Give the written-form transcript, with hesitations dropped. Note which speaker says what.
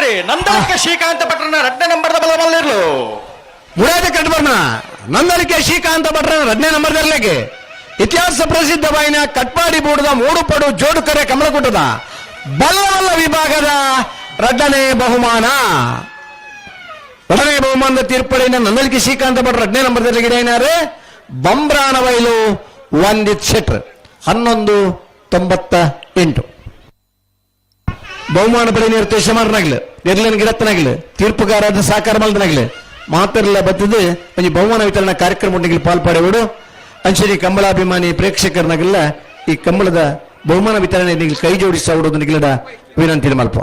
Speaker 1: ಬರ್ರಿ ನಂದಳಿಕೆ ಶ್ರೀಕಾಂತ ಭಟ್ರನ 2ನೇ ನಂಬರ್ದ ಬಲಮಲ್ಲಿರ್ಲು
Speaker 2: ಮುರಾದ ಕಟ್ಬರ್ನ ನಂದಳಿಕೆ ಶ್ರೀಕಾಂತ ಭಟ್ರನ 2ನೇ ನಂಬರ್ ಇರ್ಲಿಕ್ಕೆ ಇತಿಹಾಸ ಪ್ರಸಿದ್ಧವಾಯಿನ ಕಟ್ಪಾಡಿ ಬೂಡದ 3 ಪಡು ಜೋಡುಕರೆ ಕಮಲಕುಟದ ಬಲ್ಲವಲ್ಲ ವಿಭಾಗದ 2ನೇ ಬಹುಮಾನ. 2ನೇ ಬಹುಮಾನದ ತೀರ್ಪಡಿನ ನಂದಳಿಕೆ ಶ್ರೀಕಾಂತ ಭಟ್ರ 2ನೇ ನಂಬರ್ ಗಿಡೇನಾರು ಬಂಬ್ರಾನ ವೈಲು ವಂದಿತ್ ಶೆಟ್ರ್ 1198. ಬಹುಮಾನ ಪಡೆ ನೀರು ಶಮಾರನಾಗ್ಲು ಎರ್ಲಿನ ಗಿಡತ್ತನಾಗ್ಲು ತೀರ್ಪುಗಾರದ ಸಾಕಾರ ಮಲ್ದನಾಗ್ಲು ಮಾತೆಲ್ಲ ಬತ್ತದು ಒಂಜಿ ಬಹುಮಾನ ವಿತರಣಾ ಕಾರ್ಯಕ್ರಮ ಪಾಲ್ಪಡೆವಿಡು ಅಂಚರಿ ಕಂಬಳಾಭಿಮಾನಿ ಪ್ರೇಕ್ಷಕರನಾಗಲ್ಲ ಈ ಕಂಬಳದ ಬಹುಮಾನ ವಿತರಣೆ ಕೈ ಜೋಡಿಸ ವಿನಂತಿ ಮಲ್ಪ.